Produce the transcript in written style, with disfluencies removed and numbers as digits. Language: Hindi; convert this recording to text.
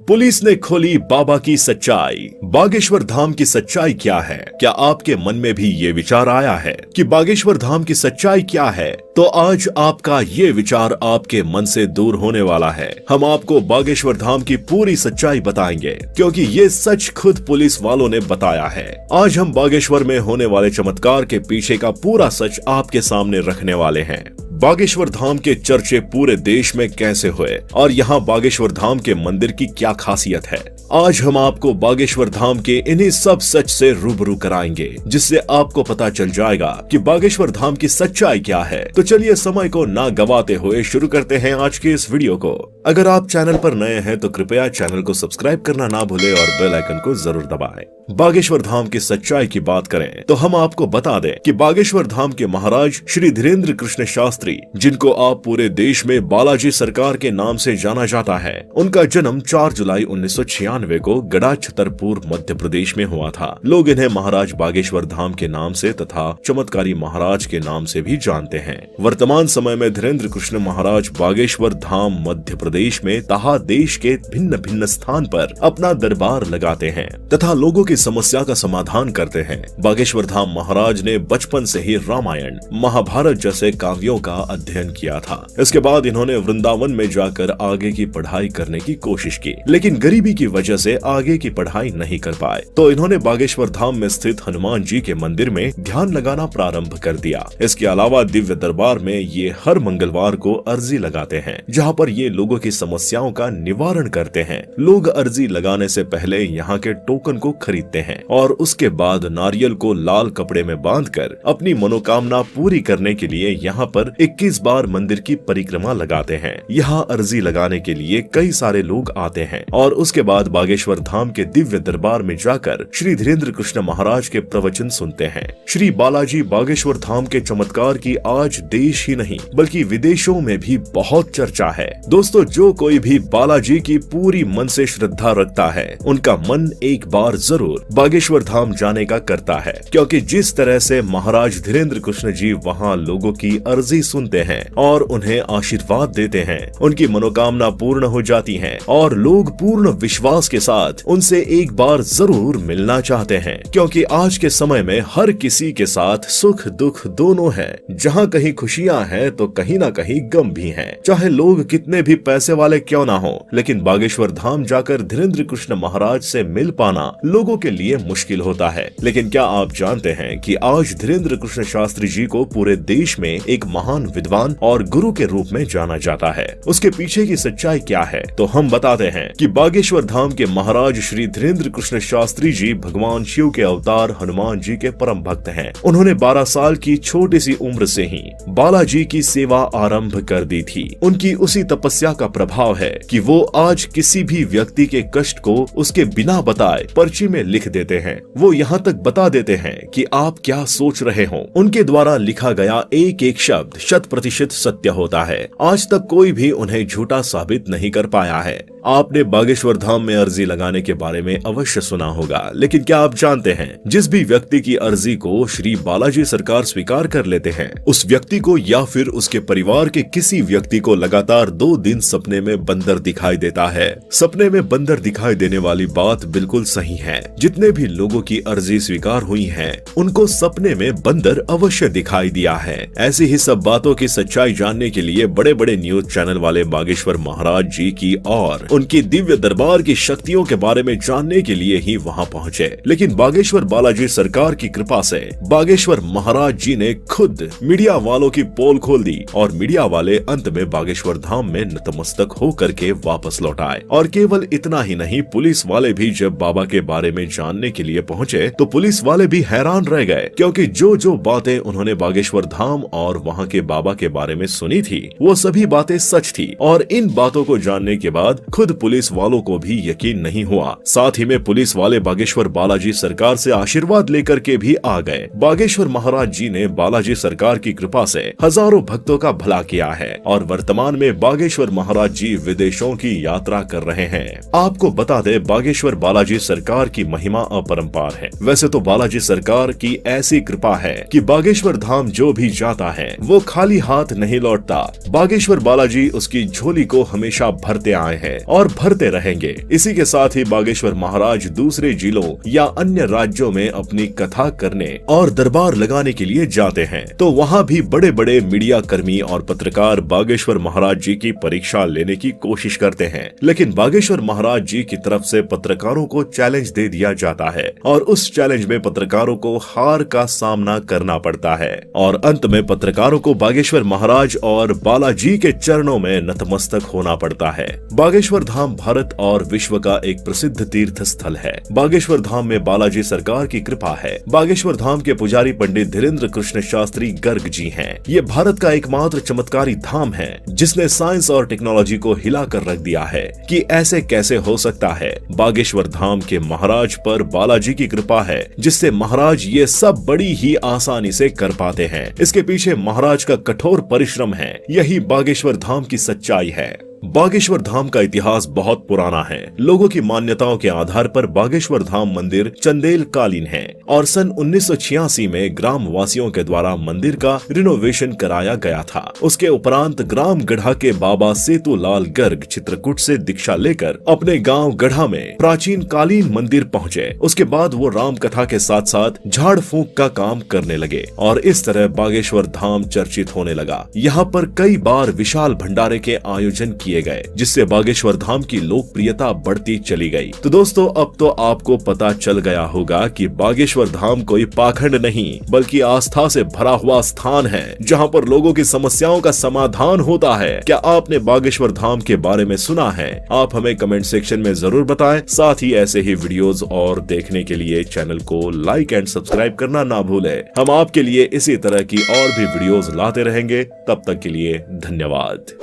पुलिस ने खोली बाबा की सच्चाई। बागेश्वर धाम की सच्चाई क्या है? क्या आपके मन में भी ये विचार आया है कि बागेश्वर धाम की सच्चाई क्या है? तो आज आपका ये विचार आपके मन से दूर होने वाला है। हम आपको बागेश्वर धाम की पूरी सच्चाई बताएंगे, क्योंकि ये सच खुद पुलिस वालों ने बताया है। आज हम बागेश्वर में होने वाले चमत्कार के पीछे का पूरा सच आपके सामने रखने वाले हैं। बागेश्वर धाम के चर्चे पूरे देश में कैसे हुए और यहाँ बागेश्वर धाम के मंदिर की क्या खासियत है, आज हम आपको बागेश्वर धाम के इन्हीं सब सच से रूबरू कराएंगे, जिससे आपको पता चल जाएगा कि बागेश्वर धाम की सच्चाई क्या है। तो चलिए समय को ना गवाते हुए शुरू करते हैं आज के इस वीडियो को। अगर आप चैनल पर नए हैं तो कृपया चैनल को सब्सक्राइब करना ना भूले और बेल आइकन को जरूर दबाएं। बागेश्वर धाम की सच्चाई की बात करें तो हम आपको बता दें कि बागेश्वर धाम के महाराज श्री धीरेन्द्र कृष्ण शास्त्री, जिनको आप पूरे देश में बालाजी सरकार के नाम से जाना जाता है, उनका जन्म 4 जुलाई 1996 को गड़ा छतरपुर मध्य प्रदेश में हुआ था। लोग इन्हें महाराज बागेश्वर धाम के नाम से तथा चमत्कारी महाराज के नाम से भी जानते हैं। वर्तमान समय में धीरेन्द्र कृष्ण महाराज बागेश्वर धाम मध्य प्रदेश में तथा देश के भिन्न भिन्न स्थान पर अपना दरबार लगाते हैं तथा लोगों की समस्या का समाधान करते हैं। बागेश्वर धाम महाराज ने बचपन से ही रामायण, महाभारत जैसे काव्यों का अध्ययन किया था। इसके बाद इन्होंने वृंदावन में जाकर आगे की पढ़ाई करने की कोशिश की, लेकिन गरीबी की वजह से आगे की पढ़ाई नहीं कर पाए। तो इन्होंने बागेश्वर धाम में स्थित हनुमान जी के मंदिर में ध्यान लगाना प्रारंभ कर दिया। इसके अलावा दिव्य दरबार में ये हर मंगलवार को अर्जी लगाते हैं, जहाँ पर ये लोगों की समस्याओं का निवारण करते हैं। लोग अर्जी लगाने से पहले यहाँ के टोकन को खरीदते हैं और उसके बाद नारियल को लाल कपड़े में बांधकर अपनी मनोकामना पूरी करने के लिए यहाँ पर 21 बार मंदिर की परिक्रमा लगाते हैं। यहाँ अर्जी लगाने के लिए कई सारे लोग आते हैं और उसके बाद बागेश्वर धाम के दिव्य दरबार में जाकर श्री धीरेन्द्र कृष्ण महाराज के प्रवचन सुनते हैं। श्री बालाजी बागेश्वर धाम के चमत्कार की आज देश ही नहीं बल्कि विदेशों में भी बहुत चर्चा है। दोस्तों, जो कोई भी बालाजी की पूरी मन से श्रद्धा रखता है, उनका मन एक बार जरूर बागेश्वर धाम जाने का करता है, क्योंकि जिस तरह से महाराज धीरेन्द्र कृष्ण जी वहाँ लोगों की अर्जी सुनते हैं और उन्हें आशीर्वाद देते हैं, उनकी मनोकामना पूर्ण हो जाती है और लोग पूर्ण विश्वास के साथ उनसे एक बार जरूर मिलना चाहते हैं। क्योंकि आज के समय में हर किसी के साथ सुख दुख दोनों है। जहाँ कहीं खुशियाँ हैं तो कहीं ना कहीं गम भी है। चाहे लोग कितने भी पैसे वाले क्यों ना हो, लेकिन बागेश्वर धाम जाकर धीरेन्द्र कृष्ण महाराज से मिल पाना लोगों के लिए मुश्किल होता है। लेकिन क्या आप जानते हैं कि आज धीरेन्द्र कृष्ण शास्त्री जी को पूरे देश में एक महान विद्वान और गुरु के रूप में जाना जाता है। उसके पीछे की सच्चाई क्या है, तो हम बताते हैं कि बागेश्वर धाम के महाराज श्री धीरेन्द्र कृष्ण शास्त्री जी भगवान शिव के अवतार हनुमान जी के परम भक्त हैं। उन्होंने 12 साल की छोटी सी उम्र से ही बालाजी की सेवा आरंभ कर दी थी। उनकी उसी तपस्या का प्रभाव है कि वो आज किसी भी व्यक्ति के कष्ट को उसके बिना बताए पर्ची में लिख देते हैं। वो यहाँ तक बता देते हैं कि आप क्या सोच रहे हो। उनके द्वारा लिखा गया एक एक शब्द 100% सत्य होता है। आज तक कोई भी उन्हें झूठा साबित नहीं कर पाया है। आपने बागेश्वर धाम में अर्जी लगाने के बारे में अवश्य सुना होगा, लेकिन क्या आप जानते हैं, जिस भी व्यक्ति की अर्जी को श्री बालाजी सरकार स्वीकार कर लेते हैं, उस व्यक्ति को या फिर उसके परिवार के किसी व्यक्ति को लगातार 2 दिन सपने में बंदर दिखाई देता है। सपने में बंदर दिखाई देने वाली बात बिल्कुल सही है। जितने भी लोगों की अर्जी स्वीकार हुई है, उनको सपने में बंदर अवश्य दिखाई दिया है। ऐसी ही सब बातों की सच्चाई जानने के लिए बड़े बड़े न्यूज चैनल वाले बागेश्वर महाराज जी की और उनकी दिव्य दरबार की शक्तियों के बारे में जानने के लिए ही वहां पहुंचे। लेकिन बागेश्वर बालाजी सरकार की कृपा से बागेश्वर महाराज जी ने खुद मीडिया वालों की पोल खोल दी और मीडिया वाले अंत में बागेश्वर धाम में नतमस्तक होकर के वापस लौट आए। और केवल इतना ही नहीं, पुलिस वाले भी जब बाबा के बारे में जानने के लिए पहुंचे तो पुलिस वाले भी हैरान रह गए, क्योंकि जो जो बातें उन्होंने बागेश्वर धाम और वहां के बाबा के बारे में सुनी थी, वो सभी बातें सच थी। और इन बातों को जानने के बाद खुद पुलिस वालों को भी यकीन नहीं हुआ। साथ ही में पुलिस वाले बागेश्वर बालाजी सरकार से आशीर्वाद लेकर के भी आ गए। बागेश्वर महाराज जी ने बालाजी सरकार की कृपा से हजारों भक्तों का भला किया है और वर्तमान में बागेश्वर महाराज जी विदेशों की यात्रा कर रहे हैं। आपको बता दे, बागेश्वर बालाजी सरकार की महिमा अपरंपार है। वैसे तो बालाजी सरकार की ऐसी कृपा है कि बागेश्वर धाम जो भी जाता है वो खाली हाथ नहीं लौटता। बागेश्वर बालाजी उसकी झोली को हमेशा भरते आए हैं और भरते रहेंगे। इसी के साथ ही बागेश्वर महाराज दूसरे जिलों या अन्य राज्यों में अपनी कथा करने और दरबार लगाने के लिए जाते हैं, तो वहाँ भी बड़े बड़े मीडिया कर्मी और पत्रकार बागेश्वर महाराज जी की परीक्षा लेने की कोशिश करते हैं, लेकिन बागेश्वर महाराज जी की तरफ से पत्रकारों को चैलेंज दे दिया जाता है और उस चैलेंज में पत्रकारों को हार का सामना करना पड़ता है और अंत में पत्रकारों को बागेश्वर महाराज और बालाजी के चरणों में नतमस्तक होना पड़ता है। बागेश्वर धाम भारत और विश्व का एक प्रसिद्ध तीर्थ स्थल है। बागेश्वर धाम में बालाजी सरकार की कृपा है। बागेश्वर धाम के पुजारी पंडित धीरेन्द्र कृष्ण शास्त्री गर्ग जी हैं। ये भारत का एकमात्र चमत्कारी धाम है जिसने साइंस और टेक्नोलॉजी को हिला कर रख दिया है कि ऐसे कैसे हो सकता है। बागेश्वर धाम के महाराज पर बालाजी की कृपा है जिससे महाराज ये सब बड़ी ही आसानी से कर पाते हैं। इसके पीछे महाराज का कठोर परिश्रम है। यही बागेश्वर धाम की सच्चाई है। बागेश्वर धाम का इतिहास बहुत पुराना है। लोगों की मान्यताओं के आधार पर बागेश्वर धाम मंदिर चंदेल कालीन है और सन 1986 में ग्राम वासियों के द्वारा मंदिर का रिनोवेशन कराया गया था। उसके उपरांत ग्राम गढ़ा के बाबा सेतुलाल गर्ग चित्रकूट से दीक्षा लेकर अपने गांव गढ़ा में प्राचीन कालीन मंदिर पहुंचे। उसके बाद वो राम कथा के साथ साथ झाड़ फूंक का काम करने लगे और इस तरह बागेश्वर धाम चर्चित होने लगा। यहाँ पर कई बार विशाल भंडारे के आयोजन किए गए जिससे बागेश्वर धाम की लोकप्रियता बढ़ती चली गई। तो दोस्तों, अब तो आपको पता चल गया होगा कि बागेश्वर धाम कोई पाखंड नहीं बल्कि आस्था से भरा हुआ स्थान है जहां पर लोगों की समस्याओं का समाधान होता है। क्या आपने बागेश्वर धाम के बारे में सुना है? आप हमें कमेंट सेक्शन में जरूर बताएं। साथ ही ऐसे ही वीडियोस और देखने के लिए चैनल को लाइक एंड सब्सक्राइब करना ना भूलें। हम आपके लिए इसी तरह की और भी वीडियोस लाते रहेंगे। तब तक के लिए धन्यवाद।